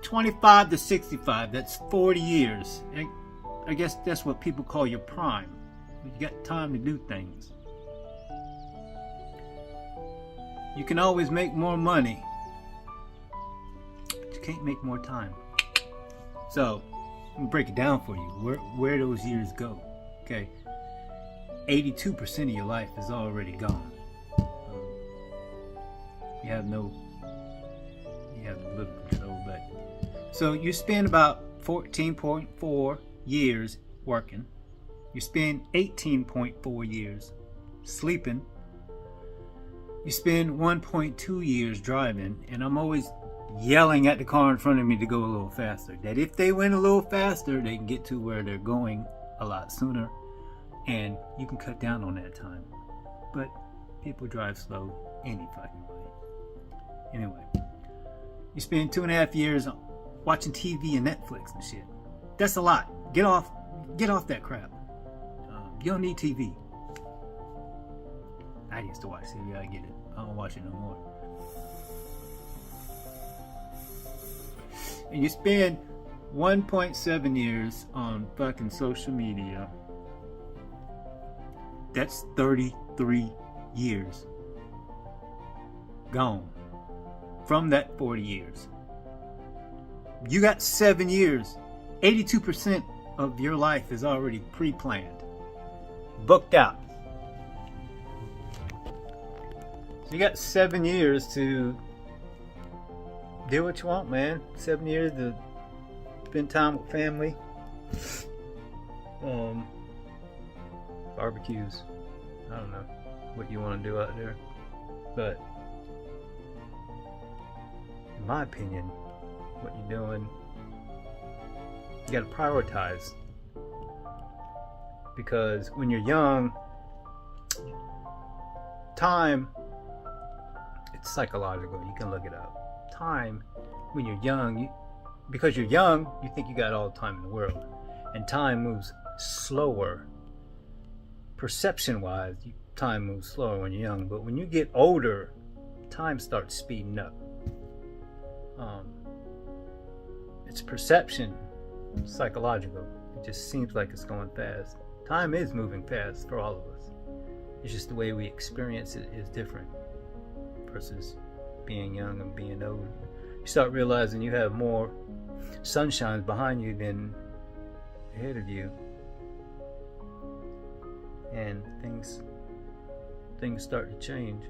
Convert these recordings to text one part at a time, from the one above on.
25 to 65, that's 40 years. I guess that's what people call your prime. You got time to do things. You can always make more money, but you can't make more time. So, I'm gonna break it down for you. Where those years go. Okay, 82% of your life is already gone. You have little control, but so you spend about 14.4 years working. You spend 18.4 years sleeping. You spend 1.2 years driving, and I'm always yelling at the car in front of me to go a little faster. That if they went a little faster, they can get to where they're going a lot sooner, and you can cut down on that time. But people drive slow any fucking way. Anyway, you spend 2.5 years watching TV and Netflix and shit. That's a lot. Get off that crap. You don't need TV. I used to watch TV. I get it. I don't watch it no more. And you spend 1.7 years on fucking social media. That's 33 years gone from that 40 years. You got 7 years. 82% of your life is already pre-planned, booked out. So you got 7 years to do what you want, man. 7 years to spend time with family. Barbecues. I don't know what you want to do out there, but in my opinion, what you're doing, you got to prioritize, because when you're young, time, it's psychological. You can look it up. Time, when you're young, because you're young, you think you got all the time in the world, and time moves slower. Perception-wise, time moves slower when you're young, but when you get older, time starts speeding up. It's perception, psychological. It just seems like it's going fast. Time is moving fast for all of us. It's just the way we experience it is different versus being young and being old. You start realizing you have more sunshine behind you than ahead of you, and things start to change.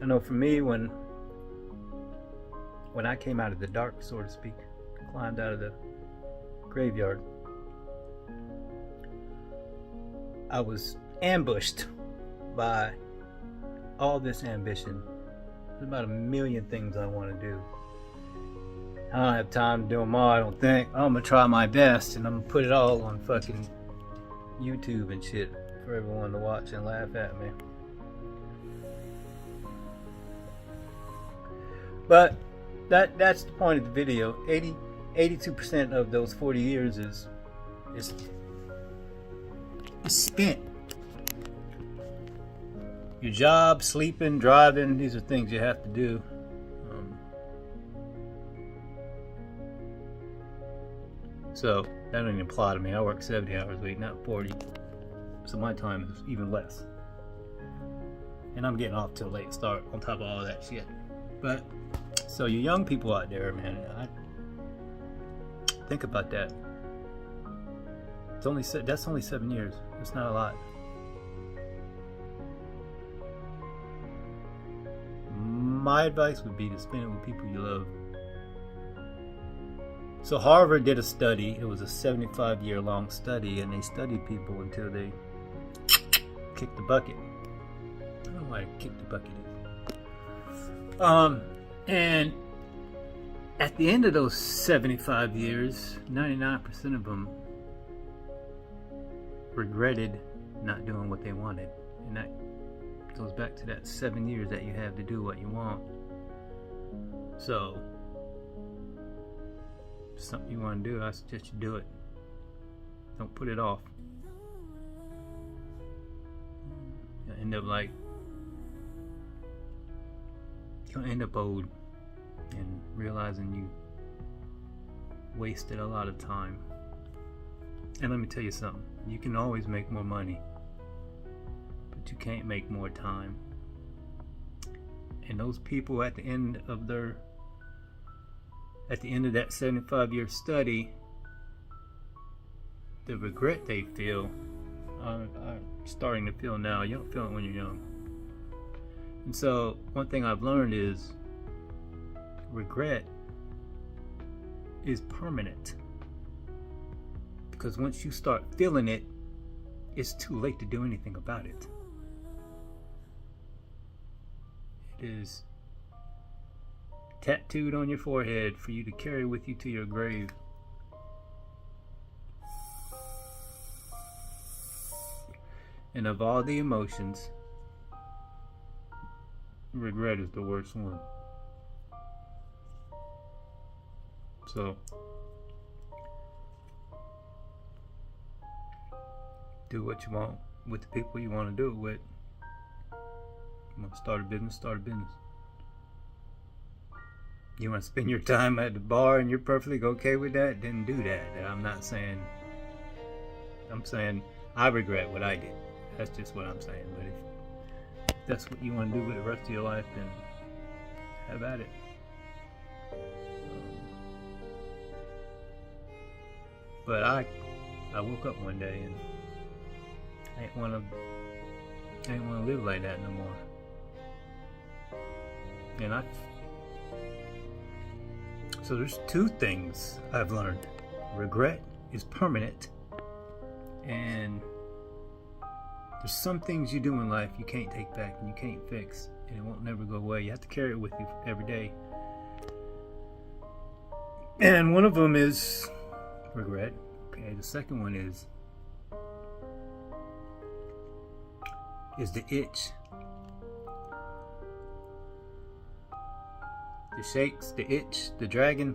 I know for me, when I came out of the dark, so to speak, climbed out of the graveyard, I was ambushed by all this ambition. There's about 1 million things I want to do. I don't have time to do them all, I don't think. I'm gonna try my best, and I'm gonna put it all on fucking YouTube and shit for everyone to watch and laugh at me. But that's the point of the video. 82% of those 40 years is spent. Your job, sleeping, driving, these are things you have to do. So that doesn't even apply to me. I work 70 hours a week, not 40. So my time is even less. And I'm getting off to a late start on top of all that shit. But so you young people out there, man, think about that. That's only 7 years. It's not a lot. My advice would be to spend it with people you love. So Harvard did a study. It was a 75-year-long study, and they studied people until they kicked the bucket. I don't know why kick the bucket is. And at the end of those 75 years, 99% of them regretted not doing what they wanted. And that goes back to that 7 years that you have to do what you want. So, if something you want to do, I suggest you do it. Don't put it off. You'll end up old and realizing you wasted a lot of time. And let me tell you something, you can always make more money, but you can't make more time. And those people at the end of that 75-year study, the regret they feel, I'm starting to feel now. You don't feel it when you're young. And so one thing I've learned is regret is permanent. Because once you start feeling it, it's too late to do anything about it. It is tattooed on your forehead for you to carry with you to your grave. And of all the emotions, regret is the worst one. So, do what you want with the people you want to do it with. You want to start a business, start a business. You want to spend your time at the bar and you're perfectly okay with that, then do that. I'm saying I regret what I did. That's just what I'm saying. But if that's what you want to do with the rest of your life, then have at it. But I woke up one day and I ain't want to live like that no more. And so there's two things I've learned. Regret is permanent, and there's some things you do in life you can't take back and you can't fix, and it won't never go away. You have to carry it with you every day. And one of them is regret. Okay, the second one is the itch. The shakes, the itch, the dragon,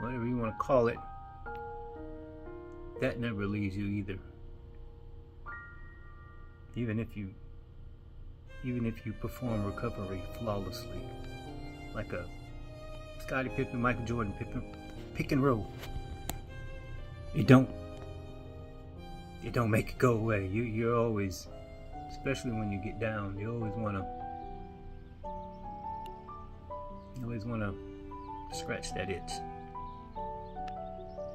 whatever you want to call it, that never leaves you either. Even if you perform recovery flawlessly, like a Scottie Pippen, Michael Jordan, pick and roll, it don't make it go away. You're always, especially when you get down, you always want to scratch that itch.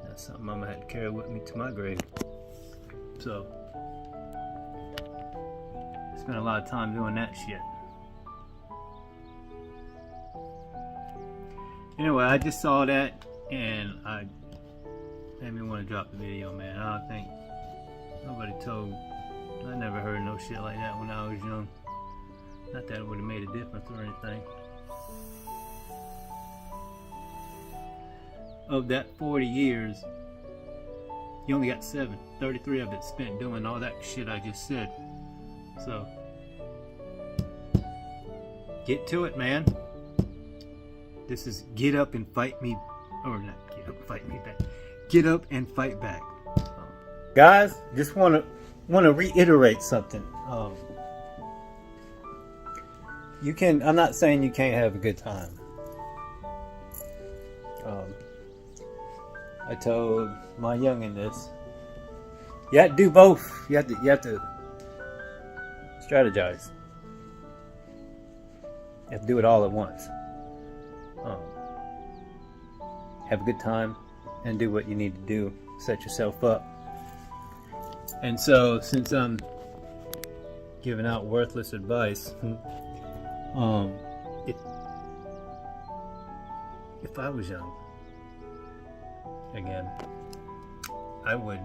That's something I'm gonna have to carry with me to my grave. So spent a lot of time doing that shit. Anyway, I just saw that and I made me want to drop the video, man. I don't think nobody I never heard no shit like that when I was young. Not that it would have made a difference or anything. Of that 40 years, you only got 7. 33 of it spent doing all that shit I just said. So, get to it, man. This is get up and fight me, or not get up and fight me back. Get up and fight back. Guys, just want to reiterate something. I'm not saying you can't have a good time. I told my youngin' this. You have to do both. You have to strategize. You have to do it all at once. Have a good time and do what you need to do. Set yourself up. And so, since I'm giving out worthless advice, if I was young, again, I would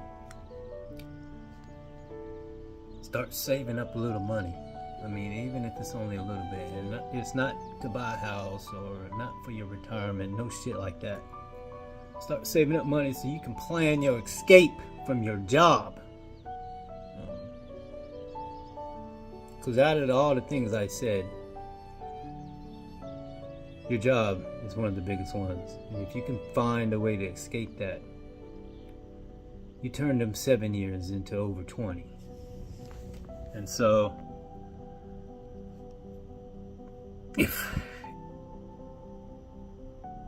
start saving up a little money. I mean, even if it's only a little bit, and it's not to buy a house or not for your retirement, no shit like that. Start saving up money so you can plan your escape from your job. Because out of all the things I said, your job is one of the biggest ones. And if you can find a way to escape that, you turn them 7 years into over 20. And so,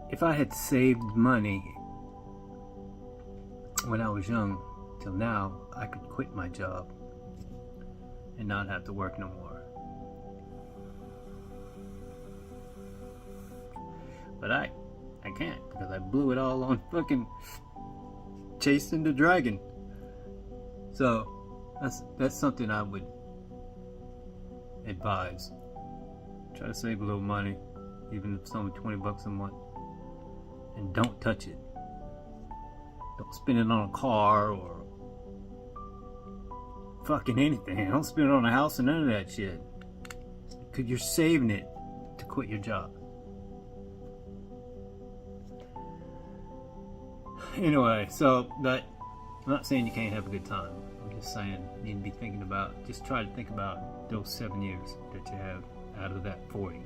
if I had saved money when I was young till now, I could quit my job and not have to work no more. But I can't, because I blew it all on fucking chasing the dragon. So that's something I would advise. Try to save a little money, even if it's only $20 a month, and don't touch it. Don't spend it on a car or fucking anything. Don't spend it on a house and none of that shit, because you're saving it to quit your job. Anyway, so that, I'm not saying you can't have a good time. I'm just saying you need to be thinking about, just try to think about those 7 years that you have out of that 40.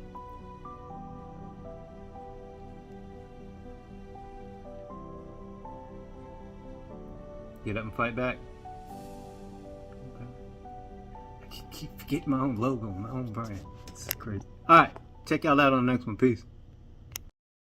Get up and fight back. Okay. I keep forgetting my own logo, my own brand. It's crazy. Alright, check y'all out on the next one. Peace.